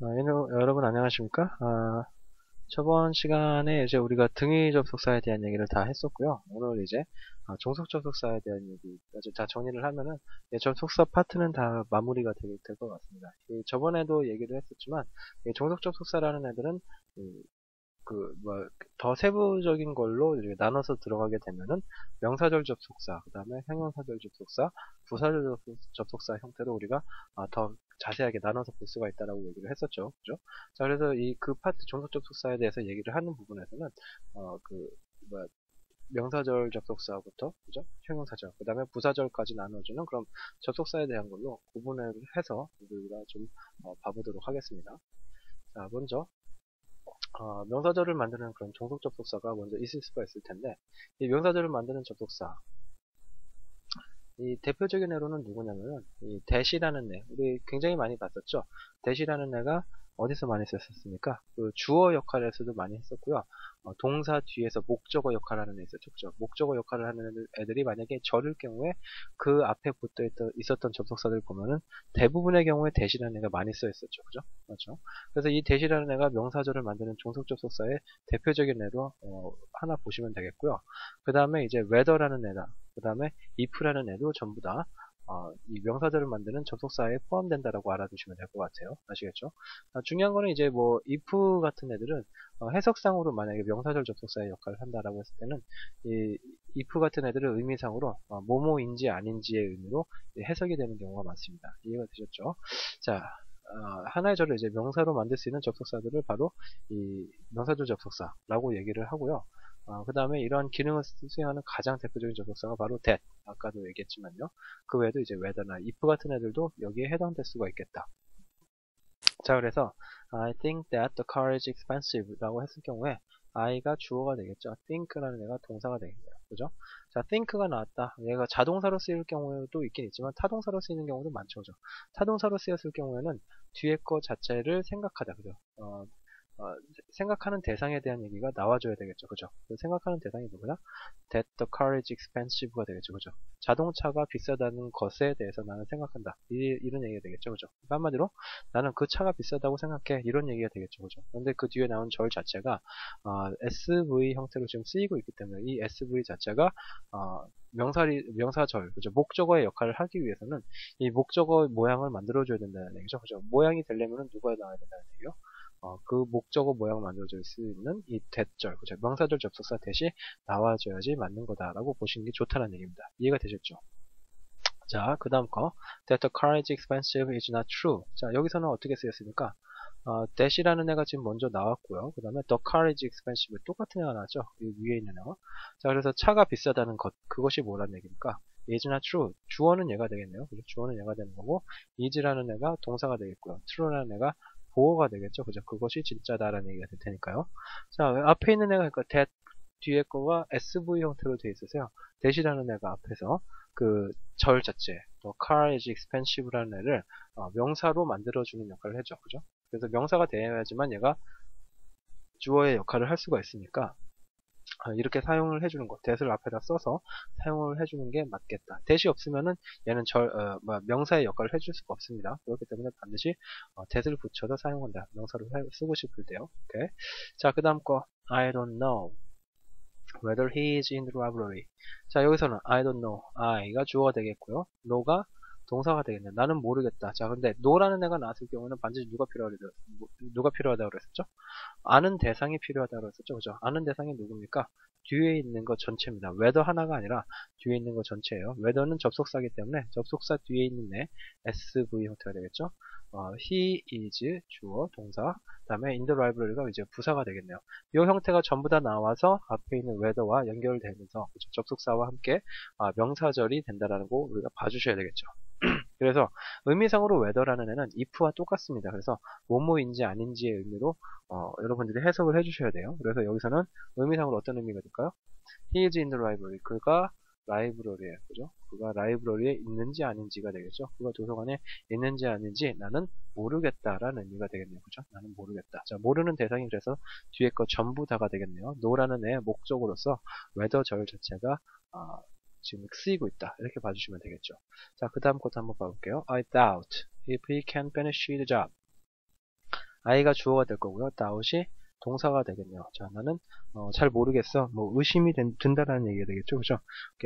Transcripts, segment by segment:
여러분 안녕하십니까? 저번 시간에 이제 우리가 등위 접속사에 대한 얘기를 다 했었고요. 오늘 이제 종속 접속사에 대한 얘기까지 다 정리를 하면은 접속사 파트는 다 마무리가 될 것 같습니다. 저번에도 얘기를 했었지만 종속 접속사라는 애들은 더 세부적인 걸로 이렇게 나눠서 들어가게 되면은 명사절 접속사, 그 다음에 형용사절 접속사, 부사절 접속사 형태로 우리가 더 자세하게 나눠서 볼 수가 있다라고 얘기를 했었죠. 그죠? 자, 그래서 그 파트 종속 접속사에 대해서 얘기를 하는 부분에서는, 어, 그, 뭐야, 명사절 접속사부터, 그죠? 형용사절, 그 다음에 부사절까지 나눠주는 그런 접속사에 대한 걸로 구분을 해서 우리가 좀 봐보도록 하겠습니다. 자, 먼저, 명사절을 만드는 그런 종속 접속사가 먼저 있을 수가 있을 텐데, 이 명사절을 만드는 접속사, 이 대표적인 애로는 누구냐면은, 이 대시라는 애, 우리 굉장히 많이 봤었죠? 대시라는 애가 어디서 많이 썼었습니까? 그 주어 역할에서도 많이 했었고요. 동사 뒤에서 목적어 역할을 하는 애 있었죠. 그죠? 목적어 역할을 하는 애들이 만약에 절일 경우에 그 앞에 붙어 있었던 접속사들 보면은 대부분의 경우에 대시라는 애가 많이 써 있었죠. 그죠? 맞죠? 그래서 이 대시라는 애가 명사절을 만드는 종속 접속사의 대표적인 애로 하나 보시면 되겠고요. 그 다음에 이제 whether라는 애다. 그 다음에 if라는 애도 전부 다 이 명사절을 만드는 접속사에 포함된다라고 알아두시면 될 것 같아요. 아시겠죠? 중요한 거는 이제 뭐 if 같은 애들은 해석상으로 만약에 명사절 접속사의 역할을 한다라고 했을 때는 이 if 같은 애들은 의미상으로 뭐뭐인지 아닌지의 의미로 해석이 되는 경우가 많습니다. 이해가 되셨죠? 자, 하나의 절을 이제 명사로 만들 수 있는 접속사들을 바로 이 명사절 접속사라고 얘기를 하고요. 그 다음에 이러한 기능을 수행하는 가장 대표적인 접속사가 바로 that. 아까도 얘기했지만요. 그 외에도 이제 whether나 if 같은 애들도 여기에 해당될 수가 있겠다. 자, 그래서 I think that the car is expensive 라고 했을 경우에 I가 주어가 되겠죠. think라는 애가 동사가 되겠네요. 그죠? 자, think가 나왔다. 얘가 자동사로 쓰일 경우도 있긴 있지만 타동사로 쓰이는 경우도 많죠. 그죠? 타동사로 쓰였을 경우에는 뒤에 거 자체를 생각하다. 그죠? 어, 생각하는 대상에 대한 얘기가 나와줘야 되겠죠. 그죠? 생각하는 대상이 누구냐? That the car is expensive가 되겠죠. 그죠? 자동차가 비싸다는 것에 대해서 나는 생각한다. 이런 얘기가 되겠죠. 그죠? 그러니까 한마디로 나는 그 차가 비싸다고 생각해. 이런 얘기가 되겠죠. 그죠? 그런데 그 뒤에 나온 절 자체가 SV 형태로 지금 쓰이고 있기 때문에 이 SV 자체가 명사절, 그죠? 목적어의 역할을 하기 위해서는 이 목적어 모양을 만들어줘야 된다는 얘기죠. 그죠? 모양이 되려면 누가 나와야 된다는 얘기요? 그 목적어 모양 만들어질 수 있는 이 대절, 그죠? 명사절 접속사 대시 나와줘야지 맞는 거다라고 보시는 게 좋다는 얘기입니다. 이해가 되셨죠? 자, 그 다음 거. That the car is expensive is not true. 자, 여기서는 어떻게 쓰였습니까? that이라는 애가 지금 먼저 나왔고요. 그 다음에 the car is expensive. 똑같은 애가 나왔죠? 이 위에 있는 애가. 자, 그래서 차가 비싸다는 것. 그것이 뭐라는 얘기입니까? is not true. 주어는 얘가 되겠네요. 그죠? 주어는 얘가 되는 거고, is라는 애가 동사가 되겠고요. true라는 애가 보어가 되겠죠. 그죠? 그것이 진짜다라는 얘기가 될 테니까요. 자, 앞에 있는 애가, 그러니까 that 뒤에 거가 SV 형태로 되어 있어서요. that이라는 애가 앞에서 그 절 자체, 또 car is expensive라는 애를 명사로 만들어주는 역할을 해줘. 그죠? 그래서 명사가 되어야지만 얘가 주어의 역할을 할 수가 있으니까 이렇게 사용을 해주는 것, that을 앞에다 써서 사용을 해주는 게 맞겠다. that이 없으면은 얘는 명사의 역할을 해줄 수가 없습니다. 그렇기 때문에 반드시 that을 붙여서 사용한다. 명사로 쓰고 싶을 때요. 오케이. 자, 그 다음 거 I don't know whether he is in the library. 자, 여기서는 I don't know. I가 주어가 되겠고요. know가 동사가 되겠네요. 나는 모르겠다. 자, 근데 know라는 애가 나왔을 경우는 반드시 누가 필요하다고 그랬었죠? 아는 대상이 필요하다고 했었죠. 그죠? 아는 대상이 누굽니까? 뒤에 있는 것 전체입니다. whether 하나가 아니라 뒤에 있는 것 전체예요. whether는 접속사이기 때문에 접속사 뒤에 있는 애 SV 형태가 되겠죠. he is 주어 동사 그 다음에 in the library가 이제 부사가 되겠네요. 이 형태가 전부 다 나와서 앞에 있는 whether와 연결되면서 그죠? 접속사와 함께 명사절이 된다라는 거 우리가 봐주셔야 되겠죠. 그래서 의미상으로 whether라는 애는 if와 똑같습니다. 그래서 뭐뭐인지 아닌지의 의미로 여러분들이 해석을 해주셔야 돼요. 그래서 여기서는 의미상으로 어떤 의미가 될까요? He is in the library. 그가 라이브러리에, 그죠? 그가 라이브러리에 있는지 아닌지가 되겠죠? 그가 도서관에 있는지 아닌지 나는 모르겠다라는 의미가 되겠네요. 그죠? 나는 모르겠다. 자, 모르는 대상이 그래서 뒤에 거 전부 다가 되겠네요. no라는 애의 목적으로서 whether 절 자체가 지금 쓰이고 있다. 이렇게 봐주시면 되겠죠. 자, 그 다음 것도 한번 봐볼게요. I doubt if he can finish the job. I가 주어가 될 거고요. doubt이 동사가 되겠네요. 자, 나는 잘 모르겠어. 뭐 의심이 든다라는 얘기가 되겠죠, 그죠?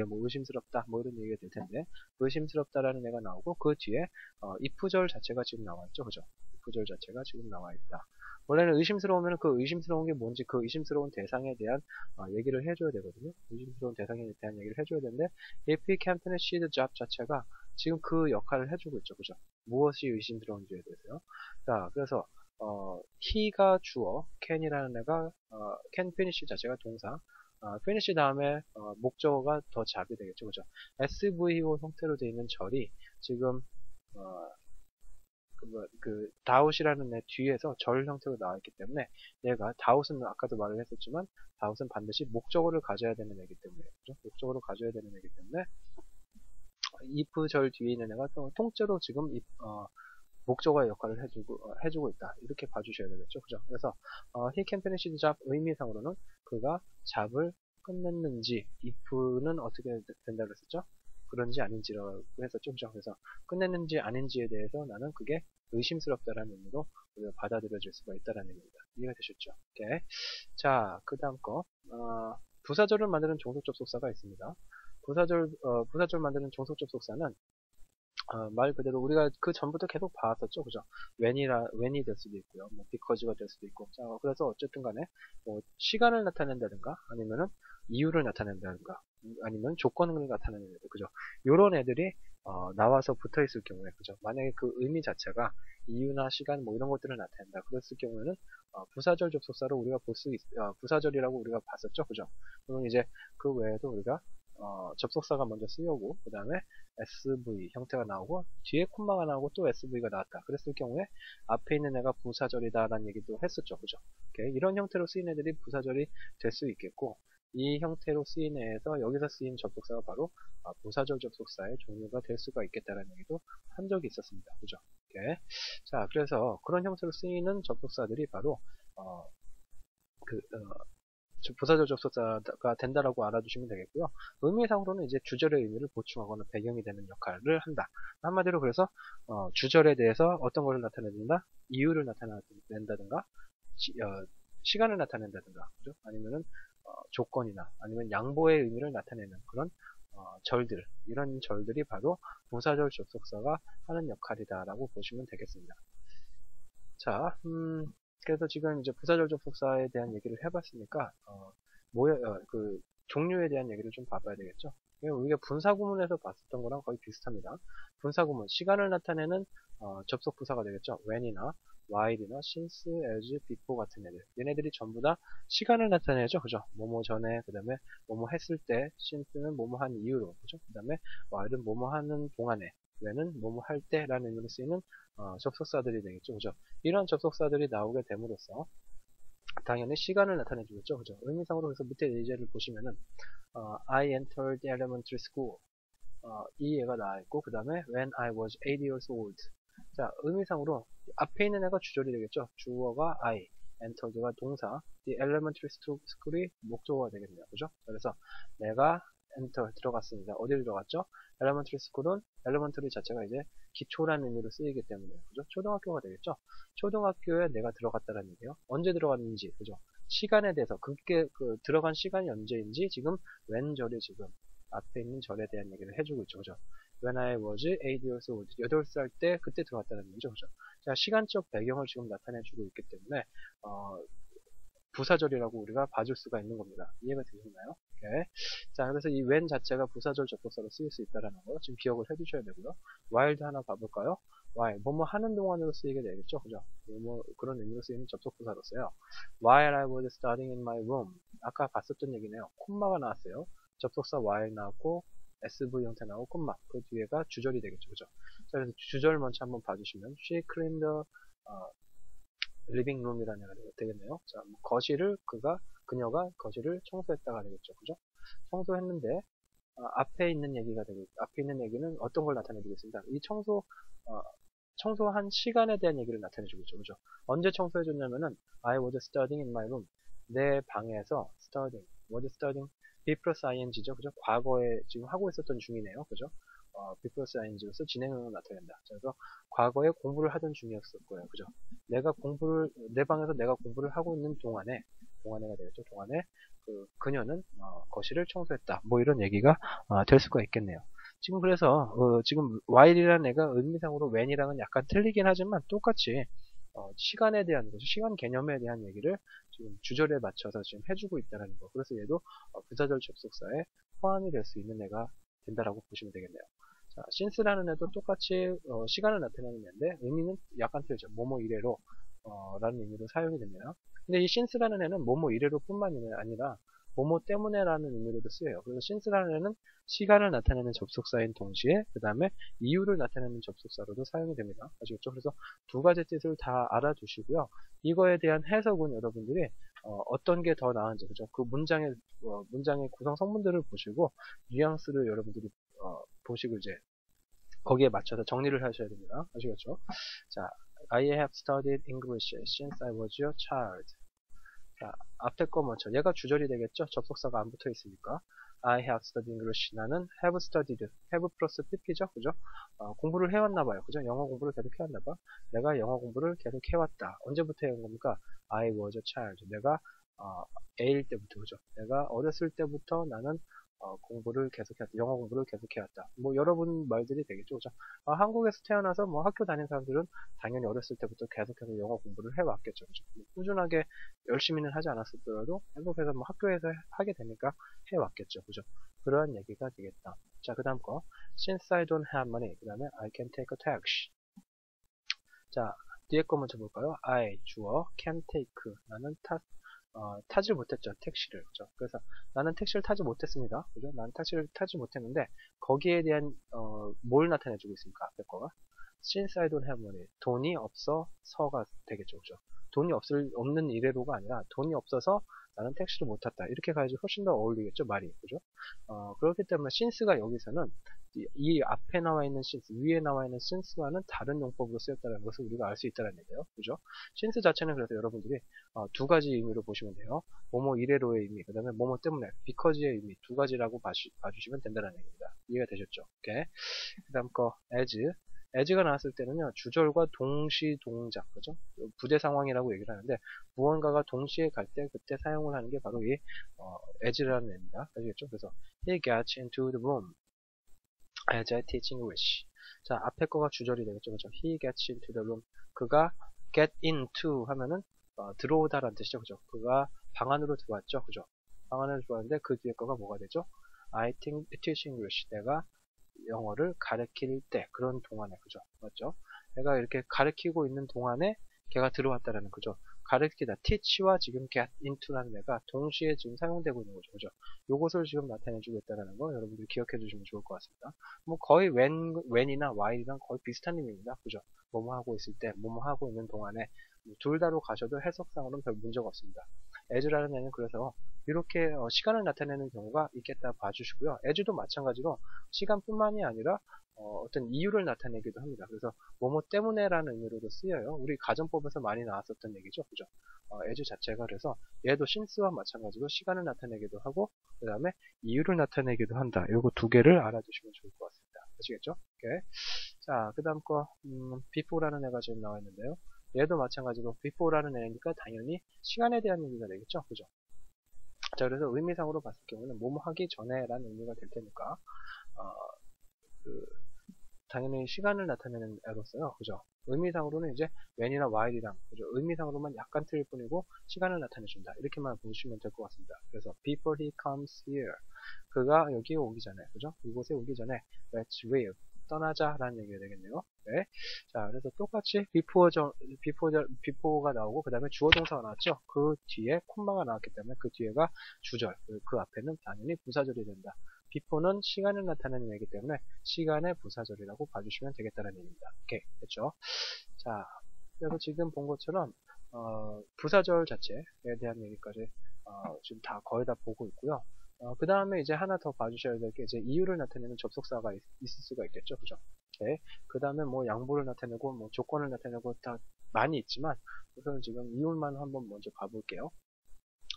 뭐 의심스럽다, 뭐 이런 얘기가 될 텐데 의심스럽다라는 애가 나오고 그 뒤에 if절 자체가 지금 나와 있죠, 그죠? if절 자체가 지금 나와 있다. 원래는 의심스러우면 그 의심스러운 게 뭔지 그 의심스러운 대상에 대한 얘기를 해줘야 되거든요. 의심스러운 대상에 대한 얘기를 해줘야 되는데 if he can't finish the job 자체가 지금 그 역할을 해주고 있죠, 그죠? 무엇이 의심스러운지에 대해서요. 자, 그래서 he가 주어, can이라는 애가 can finish 자체가 동사, finish 다음에 목적어가 더 잡이 되겠죠, 그죠? SVO 형태로 되어 있는 절이 지금 다웃이라는 애 뒤에서 절 형태로 나와 있기 때문에 얘가 다웃은 아까도 말을 했었지만 다웃은 반드시 목적어를 가져야 되는 애기 때문에 그죠? 목적어를 가져야 되는 애기 때문에 if 절 뒤에 있는 애가 통째로 지금 목적어의 역할을 해주고 있다. 이렇게 봐주셔야 되겠죠. 그죠? 그래서, he can finish the job 의미상으로는 그가 잡을 끝냈는지, if는 어떻게 된다고 했었죠? 그런지 아닌지라고 했었죠. 그죠? 그래서, 끝냈는지 아닌지에 대해서 나는 그게 의심스럽다라는 의미로 우리가 받아들여질 수가 있다라는 얘기입니다. 이해가 되셨죠? 오케이. 자, 그 다음 거, 부사절을 만드는 종속 접속사가 있습니다. 부사절 만드는 종속 접속사는 말 그대로 우리가 그 전부터 계속 봐왔었죠, 그죠? when이 될 수도 있고요, 뭐 because가 될 수도 있고, 자, 그래서 어쨌든 간에 뭐 시간을 나타낸다든가, 아니면은 이유를 나타낸다든가, 아니면 조건을 나타내는 애들, 그죠? 요런 애들이 나와서 붙어 있을 경우에, 그죠? 만약에 그 의미 자체가 이유나 시간 뭐 이런 것들을 나타낸다, 그랬을 경우에는 부사절 접속사로 우리가 부사절이라고 우리가 봤었죠, 그죠? 그러면 이제 그 외에도 우리가 접속사가 먼저 쓰여고 그 다음에 SV 형태가 나오고 뒤에 콤마가 나오고 또 SV가 나왔다. 그랬을 경우에 앞에 있는 애가 부사절이다 라는 얘기도 했었죠. 그죠? 이런 형태로 쓰인 애들이 부사절이 될 수 있겠고 이 형태로 쓰인 애에서 여기서 쓰인 접속사가 바로 부사절 접속사의 종류가 될 수가 있겠다라는 얘기도 한 적이 있었습니다. 그죠? 자, 그래서 그런 형태로 쓰이는 접속사들이 바로 부사절 접속사가 된다라고 알아두시면 되겠고요. 의미상으로는 이제 주절의 의미를 보충하거나 배경이 되는 역할을 한다. 한마디로 그래서 주절에 대해서 어떤 것을 나타낸다? 이유를 나타낸다든가 시간을 나타낸다든가 그죠? 아니면은 조건이나 아니면 양보의 의미를 나타내는 그런 절들 이런 절들이 바로 부사절 접속사가 하는 역할이다라고 보시면 되겠습니다. 자, 그래서 지금 이제 부사절 접속사에 대한 얘기를 해봤으니까 그 종류에 대한 얘기를 좀 봐봐야 되겠죠. 우리가 분사구문에서 봤었던 거랑 거의 비슷합니다. 분사구문 시간을 나타내는 접속 부사가 되겠죠. when이나 while이나 since, as, before 같은 애들. 얘네들이 전부 다 시간을 나타내죠. 그죠? 뭐뭐 전에, 그 다음에 뭐뭐 했을 때, since는 뭐뭐 한 이유로, 그죠? 그 다음에 while은 뭐뭐 하는 동안에, when은 뭐뭐 할 때라는 의미로 쓰이는 접속사들이 되겠죠. 그죠? 이런 접속사들이 나오게 됨으로써 당연히 시간을 나타내주겠죠. 그죠? 의미상으로 그래서 밑에 예제를 보시면은 I entered elementary school 이 얘가 나와 있고 그 다음에 when I was 8 years old 자 의미상으로 앞에 있는 애가 주절이 되겠죠. 주어가 I entered가 동사 the elementary school이 목적어가 되겠네요. 그죠? 그래서 내가 enter 들어갔습니다. 어디를 들어갔죠? elementary school은 elementary 자체가 이제 기초라는 의미로 쓰이기 때문에 그죠? 초등학교가 되겠죠. 초등학교에 내가 들어갔다는 얘기예요. 언제 들어갔는지 그죠? 시간에 대해서 그게 들어간 시간이 언제인지 지금 when 절이 지금 앞에 있는 절에 대한 얘기를 해주고 있죠. 그죠? When I was 8 years old 8살 때 그때 들어갔다는 얘기죠. 그죠? 자, 시간적 배경을 지금 나타내주고 있기 때문에 부사절이라고 우리가 봐줄 수가 있는 겁니다. 이해가 되셨나요? 오케이. 자, 그래서 이 when 자체가 부사절 접속사로 쓰일 수 있다는 거 지금 기억을 해두셔야 되고요. while도 하나 봐볼까요? while, 뭐뭐 하는 동안으로 쓰이게 되겠죠? 그죠? 뭐 그런 의미로 쓰이는 접속부사로 써요. while I was studying in my room. 아까 봤었던 얘기네요. 콤마가 나왔어요. 접속사 while 나왔고, SV 형태 나오고, 콤마. 그 뒤에가 주절이 되겠죠? 그죠? 자, 그래서 주절 먼저 한번 봐주시면, she cleaned the, 리빙 룸이라는 애가 되겠네요. 자, 뭐 그녀가 거실을 청소했다가 되겠죠. 그죠? 청소했는데, 앞에 있는 얘기가 되겠죠. 앞에 있는 얘기는 어떤 걸 나타내주겠습니다. 이 청소한 시간에 대한 얘기를 나타내주고 있죠. 그죠? 언제 청소해줬냐면은, I was studying in my room. 내 방에서 was studying, B 플러스 ing죠. 그죠? 과거에 지금 하고 있었던 중이네요. 그죠? 비포스 ing로서 진행형을 나타낸다. 그래서 과거에 공부를 하던 중이었을 거예요. 그죠? 내 방에서 내가 공부를 하고 있는 동안에가 되겠죠. 동안에 그녀는 거실을 청소했다. 뭐 이런 얘기가 될 수가 있겠네요. 지금 그래서 지금 while이라는 애가 의미상으로 when이랑은 약간 틀리긴 하지만 똑같이 시간에 대한 거죠. 시간 개념에 대한 얘기를 지금 주절에 맞춰서 지금 해주고 있다는 거. 그래서 얘도 부사절 접속사에 포함이 될 수 있는 애가 된다라고 보시면 되겠네요. 자, since라는 애도 똑같이 시간을 나타내는 애인데 의미는 약간 틀리죠. 뭐뭐 이래로 라는 의미로 사용이 됩니다. 근데 이 since라는 애는 뭐뭐 이래로 뿐만 아니라 뭐뭐 때문에라는 의미로도 쓰여요. 그래서 since라는 애는 시간을 나타내는 접속사인 동시에 그 다음에 이유를 나타내는 접속사로도 사용이 됩니다. 아시겠죠? 그래서 두 가지 뜻을 다 알아두시고요. 이거에 대한 해석은 여러분들이 어떤 게 더 나은지, 그죠? 그 문장의 구성 성분들을 보시고 뉘앙스를 여러분들이 보시고 이제 거기에 맞춰서 정리를 하셔야 됩니다. 아시겠죠? 자, I have studied English since I was a child. 자, 앞에 거 먼저. 얘가 주절이 되겠죠? 접속사가 안 붙어 있으니까. I have studied English. 나는 have studied. have 플러스 pp죠? 그죠? 공부를 해왔나봐요. 그죠? 영어 공부를 계속 해왔나봐. 내가 영어 공부를 계속 해왔다. 언제부터 해온 겁니까? I was a child. 내가, A일 때부터, 그죠? 내가 어렸을 때부터 나는 영어 공부를 계속해왔다. 뭐, 여러분 말들이 되겠죠. 그죠? 한국에서 태어나서 뭐 학교 다닌 사람들은 당연히 어렸을 때부터 계속해서 영어 공부를 해왔겠죠. 그죠? 뭐 꾸준하게 열심히는 하지 않았더라도 계속해서 뭐 학교에서 하게 되니까 해왔겠죠. 그죠? 그러한 얘기가 되겠다. 자, 그 다음 거. Since I don't have money. 그 다음에 I can take a taxi. 자, 뒤에 거 먼저 볼까요? I, 주어, can take. 나는 타지 못했죠. 택시를. 그죠? 그래서 나는 택시를 타지 못했습니다. 그죠? 나는 택시를 타지 못했는데 거기에 대한 뭘 나타내주고 있습니까? 앞에 거가 Since I don't have money. 돈이 없어서가 되겠죠. 그죠? 돈이 없는 이래로가 아니라 돈이 없어서 나는 택시를 못 탔다. 이렇게 가야지 훨씬 더 어울리겠죠. 말이. 그죠? 그렇기 때문에 since가 여기서는 이 앞에 나와 있는 since, 위에 나와 있는 since와는 다른 용법으로 쓰였다는 것을 우리가 알 수 있다는 얘기예요. 그죠? since 자체는 그래서 여러분들이 두 가지 의미로 보시면 돼요. 뭐뭐 이래로의 의미, 그 다음에 뭐뭐 때문에, because의 의미 두 가지라고 봐주시면 된다는 얘기입니다. 이해가 되셨죠? 오케이. 그 다음 거 as가 나왔을 때는요, 주절과 동시 동작, 그죠? 부대 상황이라고 얘기를 하는데, 무언가가 동시에 갈 때, 그때 사용을 하는 게 바로 이, as라는 애입니다. 아시겠죠? 그래서, he gets into the room as I teach English. 자, 앞에 거가 주절이 되겠죠? 그죠? He gets into the room. 그가 get into 하면은, 들어오다라는 뜻이죠. 그죠? 그가 방 안으로 들어왔죠? 그죠? 방 안으로 들어왔는데, 그 뒤에 거가 뭐가 되죠? I teach English. 내가 영어를 가르칠 때 그런 동안에 그죠 맞죠? 내가 이렇게 가르치고 있는 동안에 걔가 들어왔다라는 그죠 가르치다 teach와 지금 get into라는 애가 동시에 지금 사용되고 있는 거죠 그죠 요것을 지금 나타내주고 있다는 거 여러분들이 기억해 주시면 좋을 것 같습니다 뭐 거의 when이나 while이랑 거의 비슷한 의미입니다 그죠 뭐뭐 하고 있을 때 뭐뭐 하고 있는 동안에 둘 다로 가셔도 해석상으로는 별 문제가 없습니다 as라는 애는 그래서 이렇게 시간을 나타내는 경우가 있겠다 봐주시고요. as도 마찬가지로 시간뿐만이 아니라 어떤 이유를 나타내기도 합니다. 그래서 뭐뭐 때문에라는 의미로도 쓰여요. 우리 가정법에서 많이 나왔었던 얘기죠. 그죠? as 자체가 그래서 얘도 since와 마찬가지로 시간을 나타내기도 하고 그 다음에 이유를 나타내기도 한다. 요거 두 개를 알아두시면 좋을 것 같습니다. 아시겠죠? 오케이. 자, 그 다음 거 before라는 애가 지금 나와 있는데요. 얘도 마찬가지로 before라는 애니까 당연히 시간에 대한 의미가 되겠죠. 그죠? 자, 그래서 의미상으로 봤을 경우는 뭐뭐 하기 전에라는 의미가 될 테니까 당연히 시간을 나타내는 애로서요. 그죠? 의미상으로는 이제 when이나 while이랑 그죠? 의미상으로만 약간 틀릴 뿐이고 시간을 나타내준다. 이렇게만 보시면 될 것 같습니다. 그래서 before he comes here 그가 여기에 오기 전에 그죠? 이곳에 오기 전에 let's leave 떠나자라는 얘기가 되겠네요. 네. 자, 그래서 똑같이 before가 나오고 그 다음에 주어 동사가 나왔죠. 그 뒤에 콤마가 나왔기 때문에 그 뒤에가 주절, 그 앞에는 당연히 부사절이 된다. before는 시간을 나타내는 얘기이기 때문에 시간의 부사절이라고 봐주시면 되겠다는 얘기입니다. 오케이, 됐죠? 자, 그래서 지금 본 것처럼 부사절 자체에 대한 얘기까지 지금 거의 다 보고 있고요. 그 다음에 이제 하나 더 봐주셔야 될 게 이제 이유를 나타내는 접속사가 있을 수가 있겠죠. 그죠? 네. 그 다음에 뭐 양보를 나타내고 뭐 조건을 나타내고 다 많이 있지만 우선 지금 이유만 한번 먼저 봐볼게요.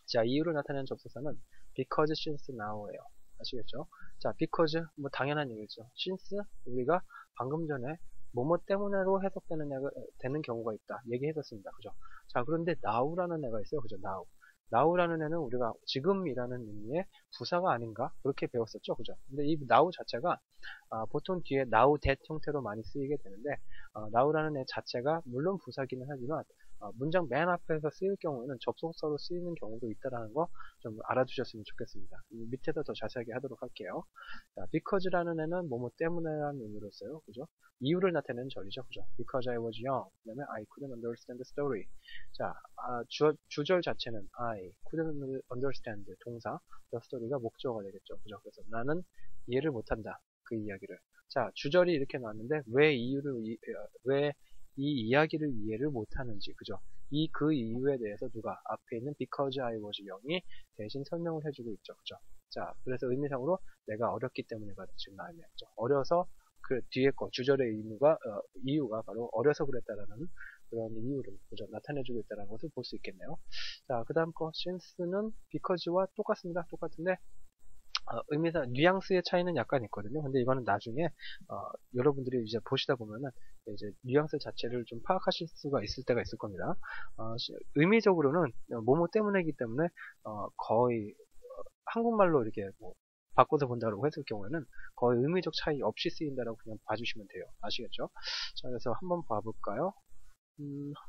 자, 이유를 나타내는 접속사는 because, since, now예요. 아시겠죠? 자, because 뭐 당연한 얘기죠. since 우리가 방금 전에 뭐뭐 때문에로 되는 경우가 있다 얘기했었습니다. 그죠? 자, 그런데 now라는 애가 있어요. 그죠? now라는 애는 우리가 지금이라는 의미의 부사가 아닌가 그렇게 배웠었죠. 그죠? 근데 이 now 자체가 보통 뒤에 now that 형태로 많이 쓰이게 되는데 now라는 애 자체가 물론 부사기는 하지만 문장 맨 앞에서 쓰일 경우에는 접속사로 쓰이는 경우도 있다는 거 좀 알아두셨으면 좋겠습니다. 밑에도 더 자세하게 하도록 할게요. 자, because라는 애는 뭐뭐 때문에라는 의미로 써요. 그죠? 이유를 나타내는 절이죠. 그죠? Because I was young. 그 다음에 I couldn't understand the story. 자, 주절 자체는 I couldn't understand 동사, the story가 목적어가 되겠죠. 그죠? 그래서 나는 이해를 못한다. 그 이야기를. 자, 주절이 이렇게 나왔는데 왜 이 이야기를 이해를 못하는지, 그죠? 그 이유에 대해서 누가 앞에 있는 because I was young이 대신 설명을 해주고 있죠. 그죠? 자, 그래서 의미상으로 내가 어렸기 때문에가 지금 나왔죠. 어려서 그 뒤에 거 주절의 이유가 바로 어려서 그랬다라는 그런 이유를 그죠? 나타내주고 있다는 것을 볼 수 있겠네요. 자, 그 다음 거 since는 because와 똑같습니다. 똑같은데 의미상 뉘앙스의 차이는 약간 있거든요. 근데 이거는 나중에 여러분들이 이제 보시다 보면은 이제 뉘앙스 자체를 좀 파악하실 수가 있을 때가 있을 겁니다. 의미적으로는 뭐뭐 때문이기 때문에 거의 한국말로 이렇게 뭐 바꿔서 본다고 했을 경우에는 거의 의미적 차이 없이 쓰인다라고 그냥 봐주시면 돼요. 아시겠죠? 자, 그래서 한번 봐볼까요?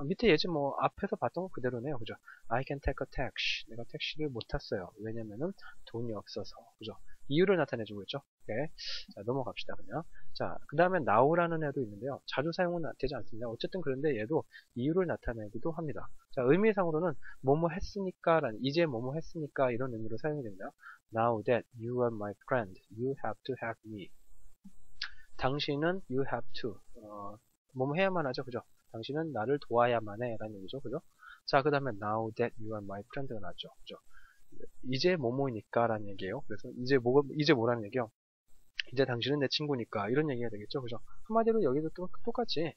밑에 예지 뭐 앞에서 봤던 거 그대로네요. 그죠? I can take a taxi. 내가 택시를 못 탔어요. 왜냐면은 돈이 없어서. 그죠? 이유를 나타내주고 있죠. 오케이. 자, 넘어갑시다 그냥. 자, 그 다음에 now라는 애도 있는데요. 자주 사용은 되지 않습니다. 어쨌든 그런데 얘도 이유를 나타내기도 합니다. 자, 의미상으로는 뭐뭐 했으니까 이제 뭐뭐 했으니까 이런 의미로 사용이 됩니다. Now that you are my friend, you have to help me. 당신은 you have to 뭐뭐 해야만 하죠. 그죠? 당신은 나를 도와야만 해 라는 얘기죠. 그죠? 자, 그 다음에 now that you are my friend가 나왔죠. 그죠? 이제 뭐뭐니까 라는 얘기예요. 그래서 이제 뭐라는 얘기요? 이제 당신은 내 친구니까 이런 얘기가 되겠죠. 그죠? 한마디로 여기도 똑같이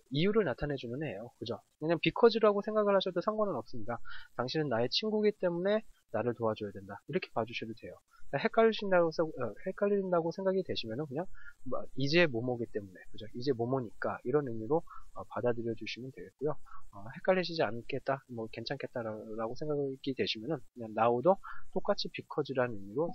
이유를 나타내주는 애예요. 그죠? 그냥 because라고 생각을 하셔도 상관은 없습니다. 당신은 나의 친구이기 때문에 나를 도와줘야 된다. 이렇게 봐주셔도 돼요. 헷갈린다고 생각이 되시면은 그냥 이제 뭐뭐기 때문에 그죠? 이제 뭐뭐니까 이런 의미로 받아들여 주시면 되겠고요. 헷갈리시지 않겠다, 뭐 괜찮겠다라고 생각이 되시면은 그냥 now도 똑같이 because라는 의미로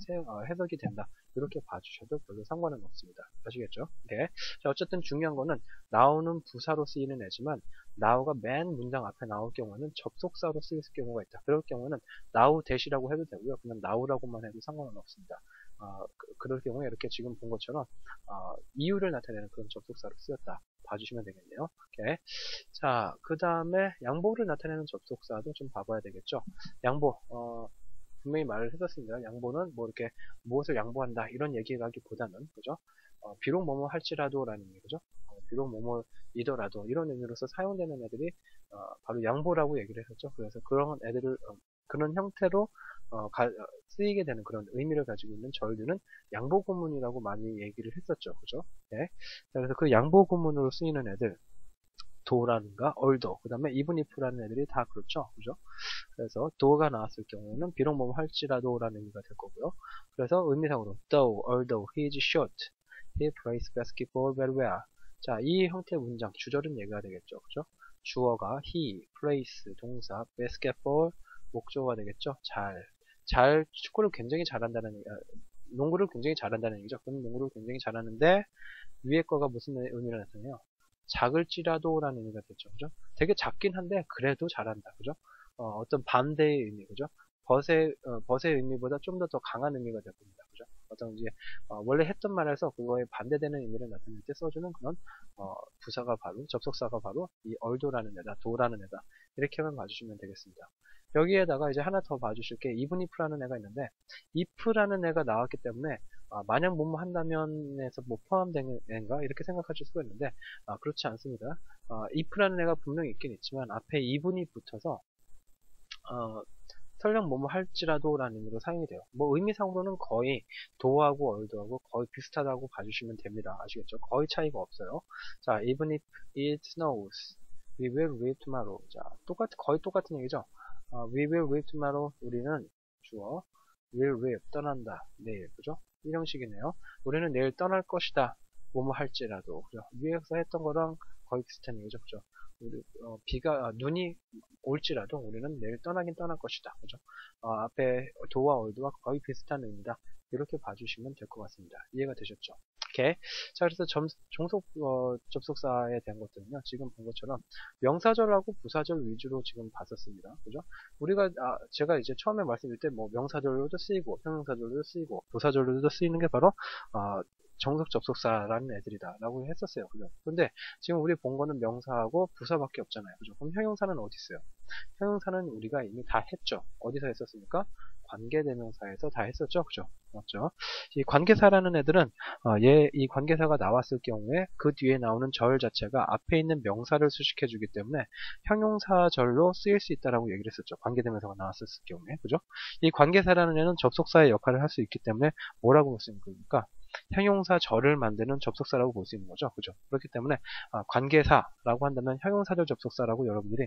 해석이 된다. 이렇게 봐주셔도 별로 상관은 없습니다. 아시겠죠? 네. 자, 어쨌든 중요한 거는 now는 부사로 쓰이는 애지만 now가 맨 문장 앞에 나올 경우는 접속사로 쓰일 경우가 있다. 그럴 경우는 now that이라고 해도 되고요. 그냥 now라고만 해도 상관은 없습니다. 그럴 경우에 이렇게 지금 본 것처럼 이유를 나타내는 그런 접속사로 쓰였다. 봐주시면 되겠네요. 오케이. 자, 그 다음에 양보를 나타내는 접속사도 좀 봐봐야 되겠죠. 양보. 분명히 말을 했었습니다. 양보는 뭐 이렇게 무엇을 양보한다 이런 얘기라기보다는 그죠? 비록 뭐뭐 할지라도라는 얘기죠. 비록 뭐뭐이더라도 이런 의미로서 사용되는 애들이 바로 양보라고 얘기를 했었죠. 그래서 그런 애들을 그런 형태로 쓰이게 되는 그런 의미를 가지고 있는 절들은 양보 구문이라고 많이 얘기를 했었죠. 그죠? 네. 그래서 그 양보 구문으로 쓰이는 애들 do라든가 although, 그 다음에 even if라는 애들이 다 그렇죠. 그죠? 그래서 do가 나왔을 경우에는 비록 뭐뭐 할지라도라는 의미가 될 거고요. 그래서 의미상으로 though, although he is short, he plays basketball very well. 자, 이 형태의 문장, 주절은 얘가 되겠죠. 그죠? 주어가 he, plays, 동사, basketball, 목적어가 되겠죠. 축구를 굉장히 잘한다는 농구를 굉장히 잘한다는 얘기죠. 그럼 농구를 굉장히 잘하는데 위에 거가 무슨 의미를 나타내요? 작을지라도라는 의미가 되죠. 그죠? 되게 작긴 한데 그래도 잘한다. 그죠? 어떤 반대의 의미, 그죠? 벗의 의미보다 좀 더 강한 의미가 될 겁니다. 그죠? 어떤 이제 원래 했던 말에서 그거에 반대되는 의미를 나타낼 때 써주는 그런 부사가 바로 접속사가 바로 이 얼도라는 애다, 도라는 애다 이렇게만 봐주시면 되겠습니다. 여기에다가 이제 하나 더 봐주실 게 even if라는 애가 있는데 if라는 애가 나왔기 때문에 만약 뭐뭐 한다면에서 뭐 포함되는 애인가 이렇게 생각하실 수가 있는데 그렇지 않습니다. if라는 애가 분명히 있긴 있지만 앞에 even이 붙어서 설령 뭐뭐 할지라도 라는 의미로 사용이 돼요. 뭐 의미상으로는 거의 do하고 old하고 거의 비슷하다고 봐주시면 됩니다. 아시겠죠? 거의 차이가 없어요. 자, even if it snows, we will read tomorrow. 자, 거의 똑같은 얘기죠. we will read tomorrow. 우리는 주어 will 떠난다 내일 그죠? 이 형식이네요. 우리는 내일 떠날 것이다 뭐뭐 할지라도 그죠? 위에서 했던 거랑 거의 비슷한 얘기죠. 그죠? 우리 눈이 올지라도 우리는 내일 떠나긴 떠날 것이다. 그죠? 앞에 do와 or도와 거의 비슷한 의미다. 이렇게 봐주시면 될 것 같습니다. 이해가 되셨죠? 오케이. 자, 그래서 종속 접속사에 대한 것들은요. 지금 본 것처럼 명사절하고 부사절 위주로 지금 봤었습니다. 그죠? 우리가 제가 이제 처음에 말씀드릴 때 뭐 명사절로도 쓰이고 형용사절로도 쓰이고 부사절로도 쓰이는 게 바로 정석 접속사라는 애들이다라고 했었어요. 그죠? 근데 지금 우리 본 거는 명사하고 부사밖에 없잖아요. 그죠? 그럼 형용사는 어디 있어요? 형용사는 우리가 이미 다 했죠. 어디서 했었습니까? 관계대명사에서 다 했었죠. 그죠? 맞죠? 이 관계사라는 애들은 이 관계사가 나왔을 경우에 그 뒤에 나오는 절 자체가 앞에 있는 명사를 수식해주기 때문에 형용사절로 쓰일 수 있다라고 얘기를 했었죠. 관계대명사가 나왔을 경우에. 그죠? 이 관계사라는 애는 접속사의 역할을 할 수 있기 때문에 뭐라고 볼 수 있는 겁니까? 형용사절을 만드는 접속사라고 볼 수 있는 거죠. 그죠? 그렇기 때문에 관계사라고 한다면 형용사절 접속사라고 여러분들이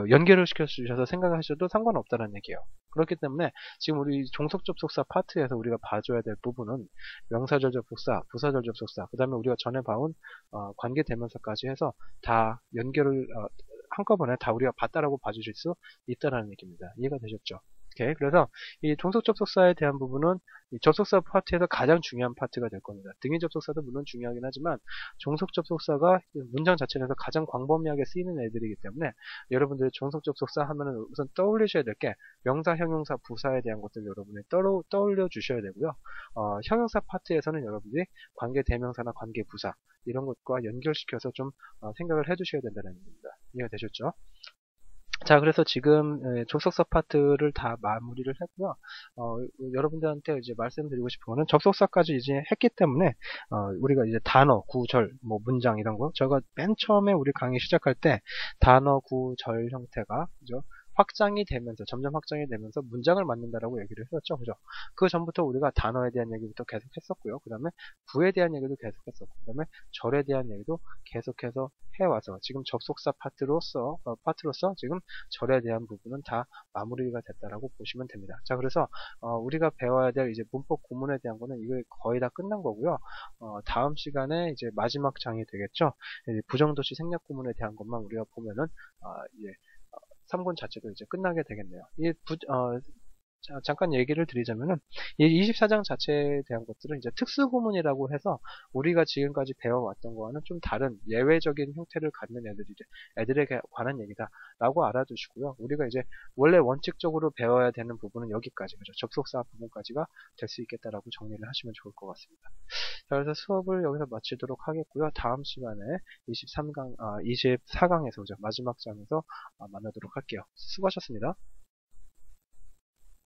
연결을 시켜주셔서 생각하셔도 상관없다는 얘기예요. 그렇기 때문에 지금 우리 종속 접속사 파트에서 우리가 봐줘야 될 부분은 명사절 접속사, 부사절 접속사, 그 다음에 우리가 전에 봐온 관계 대명사까지 해서 다 연결을 한꺼번에 다 우리가 봤다라고 봐주실 수 있다는 얘기입니다. 이해가 되셨죠? 오케이. 그래서 이 종속 접속사에 대한 부분은 이 접속사 파트에서 가장 중요한 파트가 될 겁니다. 등위 접속사도 물론 중요하긴 하지만 종속 접속사가 문장 자체에서 가장 광범위하게 쓰이는 애들이기 때문에 여러분들이 종속 접속사 하면은 우선 떠올리셔야 될 게 명사, 형용사, 부사에 대한 것들 여러분이 떠올려 주셔야 되고요. 형용사 파트에서는 여러분들이 관계 대명사나 관계 부사 이런 것과 연결시켜서 좀 생각을 해두셔야 된다는 얘기입니다. 이해가 되셨죠? 자, 그래서 지금 접속사 파트를 다 마무리를 했고요. 여러분들한테 이제 말씀드리고 싶은 거는 접속사까지 이제 했기 때문에 우리가 이제 단어, 구절, 뭐 문장 이런 거 제가 맨 처음에 우리 강의 시작할 때 단어, 구절 형태가 그죠? 확장이 되면서 점점 확장이 되면서 문장을 만든다라고 얘기를 했었죠. 그죠? 그 전부터 우리가 단어에 대한 얘기부터 계속 했었고요. 그 다음에 구에 대한 얘기도 계속 했었고 그 다음에 절에 대한 얘기도 계속해서 해와서 지금 접속사 파트로서 지금 절에 대한 부분은 다 마무리가 됐다라고 보시면 됩니다. 자, 그래서 우리가 배워야 될 이제 문법 구문에 대한 거는 이거 거의 다 끝난 거고요. 다음 시간에 이제 마지막 장이 되겠죠. 부정도시 생략 구문에 대한 것만 우리가 보면은 이제 3권 자체도 이제 끝나게 되겠네요. 잠깐 얘기를 드리자면은 이 24장 자체에 대한 것들은 이제 특수구문이라고 해서 우리가 지금까지 배워왔던 거와는 좀 다른 예외적인 형태를 갖는 애들에게 관한 얘기다라고 알아두시고요. 우리가 이제 원래 원칙적으로 배워야 되는 부분은 여기까지, 그죠? 접속사 부분까지가 될 수 있겠다라고 정리를 하시면 좋을 것 같습니다. 자, 그래서 수업을 여기서 마치도록 하겠고요. 다음 시간에 24강에서 그죠? 마지막 장에서 만나도록 할게요. 수고하셨습니다.